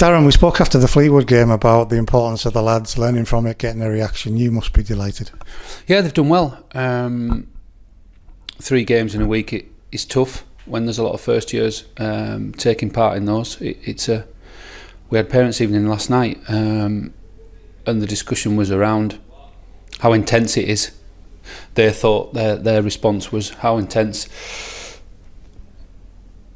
Darren, we spoke after the Fleetwood game about the importance of the lads learning from it, getting a reaction. You must be delighted. Yeah, they've done well. 3 games in a week is tough when there's a lot of first years taking part in those. We had parents' evening last night, and the discussion was around how intense it is. They thought their response was how intense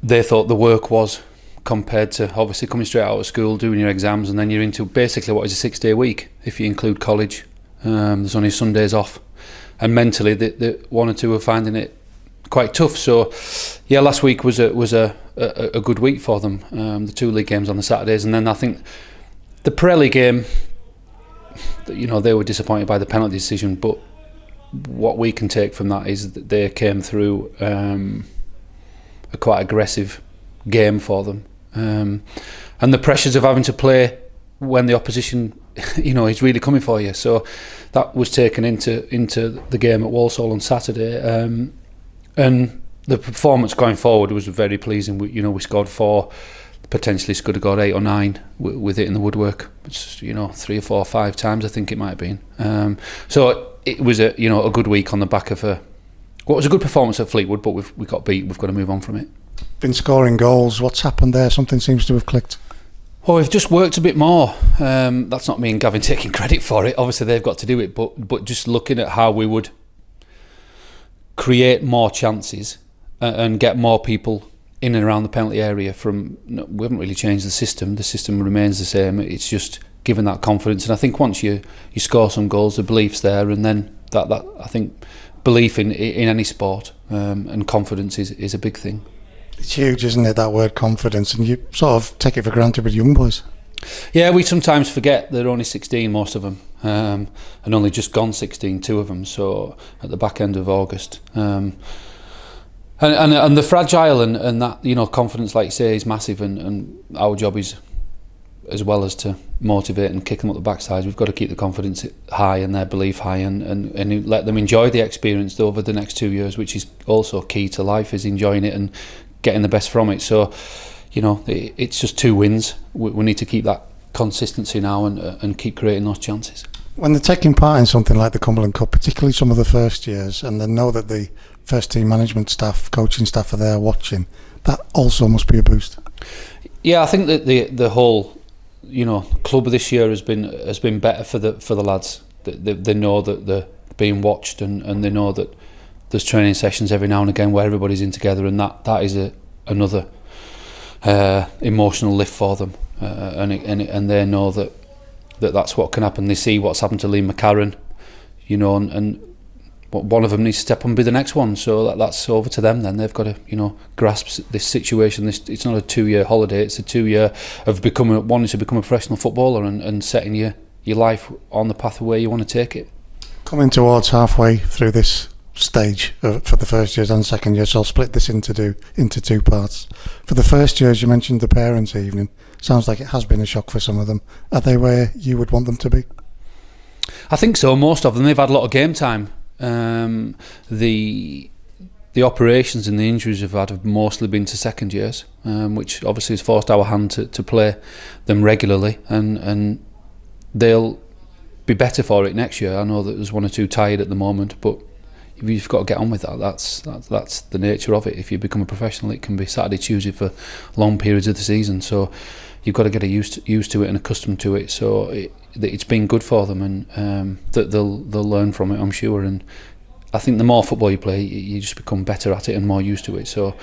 they thought the work was, compared to obviously coming straight out of school, doing your exams, and then you're into basically what is a 6-day week if you include college. There's only Sundays off, and mentally the 1 or 2 are finding it quite tough. So yeah, last week was a good week for them. The 2 league games on the Saturdays, and then I think the Pirelli game, you know, they were disappointed by the penalty decision, but what we can take from that is that they came through a quite aggressive game for them, and the pressures of having to play when the opposition, you know, is really coming for you. So that was taken into the game at Walsall on Saturday, and the performance going forward was very pleasing. We scored 4, potentially could have got 8 or 9 with it in the woodwork. It's 3 or 4 or 5 times I think it might have been. So it was a good week on the back of what was a good performance at Fleetwood, but we got beat. We've got to move on from it. Been scoring goals. What's happened there? Something seems to have clicked. Well, we've just worked a bit more. That's not me and Gavin taking credit for it. Obviously, they've got to do it, but just looking at how we would create more chances and get more people in and around the penalty area. We haven't really changed the system. The system remains the same. It's just giving that confidence. And I think once you score some goals, the belief's there, and then that I think belief in any sport and confidence is a big thing. It's huge, isn't it, that word confidence? And you sort of take it for granted with young boys. Yeah, we sometimes forget they're only 16, most of them, and only just gone 16, 2 of them, so at the back end of August. And the fragile and that, confidence, like you say, is massive, and our job is, as well as to motivate and kick them up the backside, we've got to keep the confidence high and their belief high, and let them enjoy the experience over the next 2 years, which is also key to life, is enjoying it and getting the best from it. So, it's just 2 wins. We need to keep that consistency now and keep creating those chances. When they're taking part in something like the Cumberland Cup, particularly some of the first years, and they know that the first team management staff, coaching staff are there watching, that also must be a boost. Yeah, I think that the whole club this year has been better for the lads. They know that they're being watched, and they know that there's training sessions every now and again where everybody's in together, and that is another emotional lift for them, and they know that's what can happen. They see what's happened to Liam McCarran, and one of them needs to step up and be the next one. So that's over to them. Then they've got to grasp this situation. It's not a 2-year holiday. It's a 2-year of wanting to become a professional footballer and setting your life on the path where you want to take it. Coming towards halfway through this stage for the first years and second years, so I'll split this into 2 parts. For the first years, you mentioned the parents' evening. Sounds like it has been a shock for some of them. Are they where you would want them to be? I think so. Most of them, they've had a lot of game time. The operations and the injuries we've had have mostly been to second years, which obviously has forced our hand to play them regularly, and they'll be better for it next year. I know that there's 1 or 2 tired at the moment, but you've got to get on with that. That's the nature of it. If you become a professional, it can be Saturday, Tuesday for long periods of the season. So you've got to get used to it and accustomed to it. So it's been good for them, and that they'll learn from it, I'm sure. And I think the more football you play, you just become better at it and more used to it. So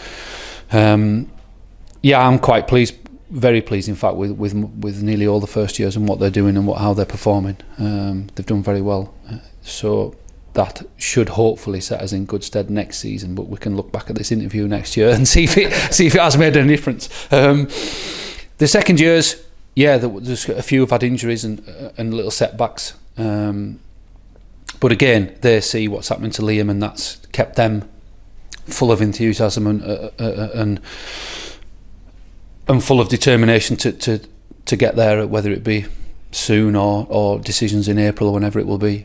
yeah, I'm quite pleased, very pleased, in fact, with nearly all the first years and what they're doing and how they're performing. They've done very well. So that should hopefully set us in good stead next season. But we can look back at this interview next year and see if it has made any difference. The second years, yeah, there's a few have had injuries and little setbacks. But again, they see what's happening to Liam, and that's kept them full of enthusiasm and full of determination to get there, whether it be soon or decisions in April or whenever it will be.